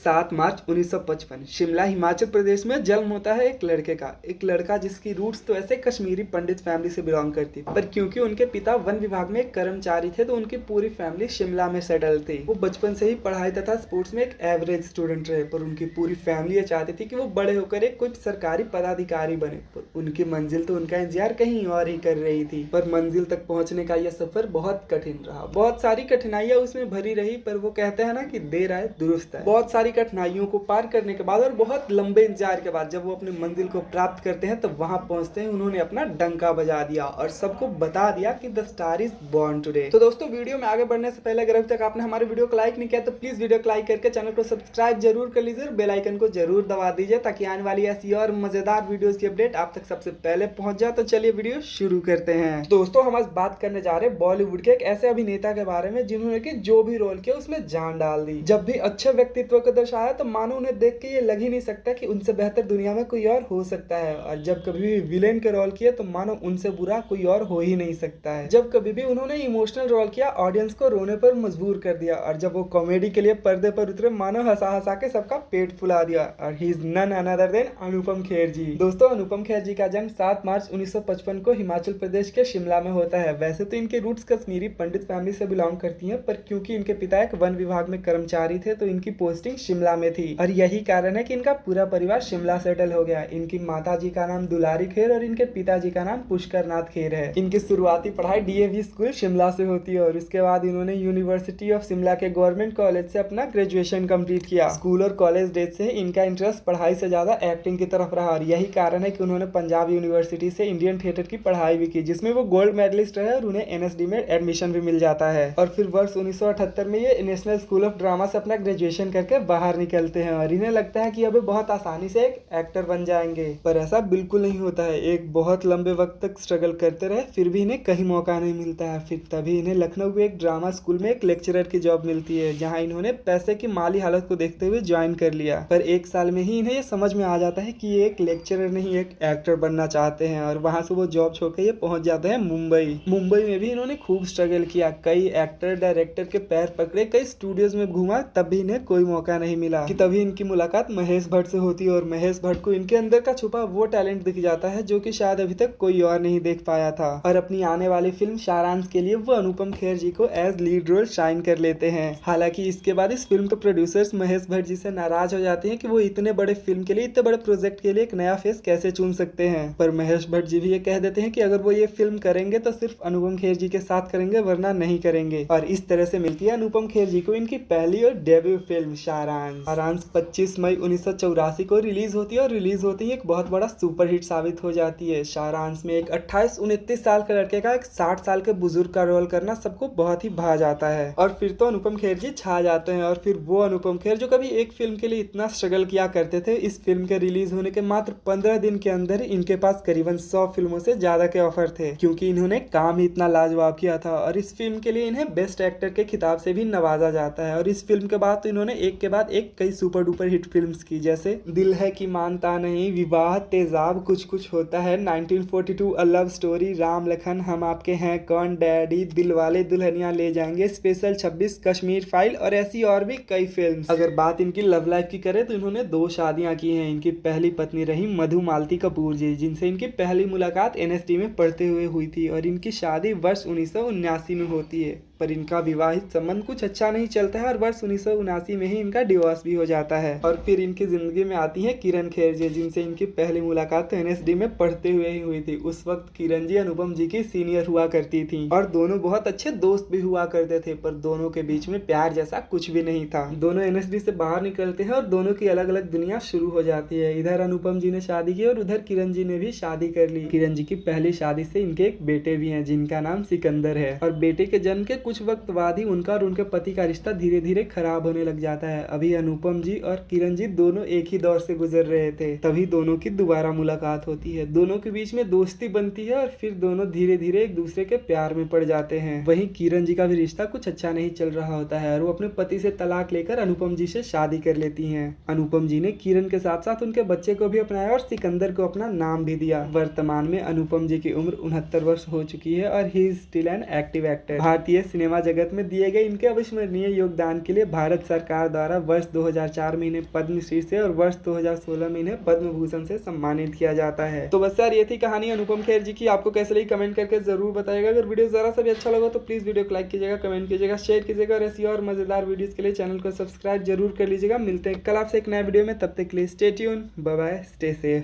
7 मार्च 1955 शिमला हिमाचल प्रदेश में जन्म होता है एक लड़के का। एक लड़का जिसकी रूट्स तो ऐसे कश्मीरी पंडित फैमिली से बिलोंग करती, पर क्योंकि उनके पिता वन विभाग में एक कर्मचारी थे तो उनकी पूरी फैमिली शिमला में सेटल थी। वो बचपन से ही पढ़ाई तथा स्पोर्ट्स में एक एवरेज स्टूडेंट रहे, पर उनकी पूरी फैमिली चाहती थी कि वो बड़े होकर एक कुछ सरकारी पदाधिकारी बने। पर उनकी मंजिल तो उनका इंतजार कहीं और ही कर रही थी। पर मंजिल तक पहुंचने का यह सफर बहुत कठिन रहा, बहुत सारी कठिनाइयां उसमें भरी रही। पर वो कहते हैं ना कि देर आए दुरुस्त आए। बहुत सारी कठिनाइयों को पार करने के बाद और बहुत लंबे इंतजार के बाद जब वो अपने मंजिल को प्राप्त करते हैं तो वहां पहुंचते हैं उन्होंने अपना डंका बजा दिया और सबको बता दिया कि the star is born today. तो दोस्तों, वीडियो में आगे बढ़ने से पहले अगर अभी तक आपने हमारे वीडियो को लाइक नहीं किया तो प्लीज वीडियो को लाइक करके चैनल को सब्सक्राइब जरूर कर लीजिए और बेल आइकन को जरूर दबा दीजिए ताकि आने वाली ऐसी और मजेदार वीडियोस की अपडेट आप तक सबसे पहले पहुंच जाए। तो चलिए वीडियो शुरू करते हैं। दोस्तों, हम आज बात करने जा रहे हैं बॉलीवुड के एक ऐसे अभिनेता के बारे में जिन्होंने कि जो भी रोल किया उसमें जान डाल दी। जब भी अच्छे व्यक्तित्व को दर्शाया तो मानो उन्हें देख के ये लग ही नहीं सकता कि उनसे बेहतर दुनिया में कोई और हो सकता है। और जब कभी भी विलेन के रोल किया तो मानो उनसे बुरा कोई और हो ही नहीं सकता है। जब कभी भी उन्होंने इमोशनल रोल किया ऑडियंस को रोने पर मजबूर कर दिया। और जब वो कॉमेडी के लिए पर्दे पर उतरे मानो हंसा हंसा के सबका पेट फुला दिया। और he is none other than Anupam Kher ji. दोस्तों, अनुपम खेर जी का जन्म 7 मार्च 1955 को हिमाचल प्रदेश के शिमला में होता है। वैसे तो इनके रूट्स कश्मीरी पंडित फैमिली से बिलोंग करती हैं, पर क्योंकि इनके पिता एक वन विभाग में कर्मचारी थे तो इनकी पोस्टिंग शिमला में थी। और यही कारण है कि इनका पूरा परिवार शिमला सेटल हो गया। इनकी माता जी का नाम दुलारी खेर और इनके पिताजी का नाम पुष्कर नाथ खेर है। इनकी शुरुआती पढ़ाई डीएवी स्कूल शिमला से होती है और उसके बाद इन्होंने यूनिवर्सिटी ऑफ शिमला के गवर्नमेंट कॉलेज से अपना ग्रेजुएशन कंप्लीट किया। स्कूल और कॉलेज डेज से इनका इंटरेस्ट पढ़ाई से ज्यादा एक्टिंग की तरफ रहा और यही कारण है कि उन्होंने पंजाब यूनिवर्सिटी से इंडियन थिएटर की पढ़ाई भी की, जिसमें वो गोल्ड मेडलिस्ट रहे और उन्हें एनएसडी में एडमिशन भी मिल जाता है। और फिर वर्ष 1978 में ये नेशनल स्कूल ऑफ ड्रामा से अपना ग्रेजुएशन करके बाहर निकलते हैं और इन्हें लगता है कि अब बहुत आसानी से एक एक्टर बन जाएंगे, पर ऐसा बिल्कुल नहीं होता है। एक बहुत लंबे वक्त तक स्ट्रगल करते रहे फिर भी इन्हें कहीं मौका नहीं मिलता है। फिर तभी इन्हें लखनऊ के एक ड्रामा स्कूल में एक लेक्चरर की जॉब मिलती है, जहां इन्होंने पैसे की माली हालत को देखते हुए ज्वाइन कर लिया। पर एक साल में ही इन्हें ये समझ में आ जाता है कि ये एक लेक्चरर नहीं एक एक्टर बनना चाहते हैं और वहां से वो जॉब छोड़कर ये पहुंच जाते हैं मुंबई। मुंबई में भी इन्होंने खूब स्ट्रगल किया, कई एक्टर डायरेक्टर के पैर पकड़े, कई स्टूडियोज में घूमा, तब भी इन्हें कोई मौका नहीं मिला। कि तभी इनकी मुलाकात महेश भट्ट से होती है और महेश भट्ट को इनके अंदर का छुपा वो टैलेंट दिख जाता है जो कि शायद अभी तक कोई और नहीं देख पाया था। और अपनी आने वाली फिल्म सारांश के लिए वो अनुपम खेर जी को एज लीड रोल शाइन कर लेते हैं। हालांकि इसके बाद इस फिल्म के प्रोड्यूसर्स महेश भट्ट जी से नाराज हो जाते हैं कि वो इतने बड़े फिल्म के लिए, इतने बड़े प्रोजेक्ट के लिए एक नया फेस कैसे चुन सकते हैं। पर महेश भट्ट जी भी ये कह देते हैं कि अगर वो ये फिल्म करेंगे तो सिर्फ अनुपम खेर जी के साथ करेंगे वरना नहीं करेंगे। और इस तरह से मिलती है अनुपम खेर जी को इनकी पहली और डेब्यू फिल्म सारांश 25 मई 1984 को रिलीज होती है और रिलीज होती है एक बहुत बड़ा सुपरहिट साबित हो जाती है। सारांश में एक 28-29 साल के लड़के का एक 60 साल के बुजुर्ग का रोल करना सबको बहुत ही भा जाता है। और फिर तो अनुपम खेर जी छा जाते हैं। और फिर वो अनुपम खेर जो कभी एक फिल्म के लिए इतना स्ट्रगल किया करते थे, इस फिल्म के रिलीज होने के मात्र 15 दिन के अंदर इनके पास करीबन 100 फिल्मों से ज्यादा के ऑफर थे, क्योंकि इन्होंने काम ही इतना लाजवाब किया था। और इस फिल्म के लिए इन्हें बेस्ट एक्टर के खिताब से भी नवाजा जाता है। और इस फिल्म के बाद तो इन्होंने एक के बाद एक कई सुपर डुपर हिट फिल्म्स की, जैसे दिल है कि मानता नहीं, विवाह, तेजाब, कुछ कुछ होता है, 1942, a love story, Ram Lakhan, हम आपके हैं कौन, डैडी, दिलवाले दुल्हनिया ले जाएंगे, स्पेशल 26, कश्मीर फाइल और ऐसी और भी कई फिल्म्स। अगर बात इनकी लव लाइफ की करें तो इन्होंने 2 शादियां की हैं। इनकी पहली पत्नी रही मधु मालती कपूर जी, जिनसे इनकी पहली मुलाकात एनएसडी में पढ़ते हुए हुई थी और इनकी शादी वर्ष 1979 में होती है। पर इनका विवाहित संबंध कुछ अच्छा नहीं चलता है और वर्ष 1979 में ही इनका डिवोर्स भी हो जाता है। और फिर इनकी जिंदगी में आती है किरण खेर जी, जिनसे इनकी पहली मुलाकात तो एनएसडी में पढ़ते हुए ही हुई थी। उस वक्त किरण जी अनुपम जी की सीनियर हुआ करती थी और दोनों बहुत अच्छे दोस्त भी हुआ करते थे, पर दोनों के बीच में प्यार जैसा कुछ भी नहीं था। दोनों एनएसडी से बाहर निकलते हैं और दोनों की अलग अलग दुनिया शुरू हो जाती है। इधर अनुपम जी ने शादी की और उधर किरण जी ने भी शादी कर ली। किरण जी की पहली शादी से इनके एक बेटे भी हैं जिनका नाम सिकंदर है। और बेटे के जन्म के कुछ वक्त बाद ही उनका और उनके पति का रिश्ता धीरे धीरे खराब होने लग जाता है। अभी अनुपम जी और किरण जी दोनों एक ही दौर से गुजर रहे थे, तभी दोनों की दोबारा मुलाकात होती है। दोनों के बीच में दोस्ती बनती है और फिर दोनों धीरे धीरे एक दूसरे के प्यार में पड़ जाते हैं। वहीं किरण जी का भी रिश्ता कुछ अच्छा नहीं चल रहा होता है और वो अपने पति से तलाक लेकर अनुपम जी से शादी कर लेती हैं। अनुपम जी ने किरण के साथ साथ उनके बच्चे को भी अपनाया और सिकंदर को अपना नाम भी दिया। वर्तमान में अनुपम जी की उम्र 69 वर्ष हो चुकी है और he is still an active actor. भारतीय सिनेमा जगत में दिए गए इनके अविस्मरणीय योगदान के लिए भारत सरकार द्वारा वर्ष 2004 में इन्हें पद्मश्री से और वर्ष 2016 में इन्हें पद्म भूषण से सम्मानित किया जाता है। तो बस यार ये थी कहानी अनुपम खेर जी की। आपको कैसे लगी कमेंट करके जरूर बताइएगा। अगर वीडियो जरा सा भी अच्छा लगा तो प्लीज वीडियो को लाइक कीजिएगा, कमेंट कीजिएगा, शेयर कीजिएगा और ऐसी और मजेदार वीडियोस के लिए चैनल को सब्सक्राइब जरूर कर लीजिएगा। मिलते हैं कल आपसे एक नया वीडियो में, तब तक के लिए stay tune, bye bye, stay safe.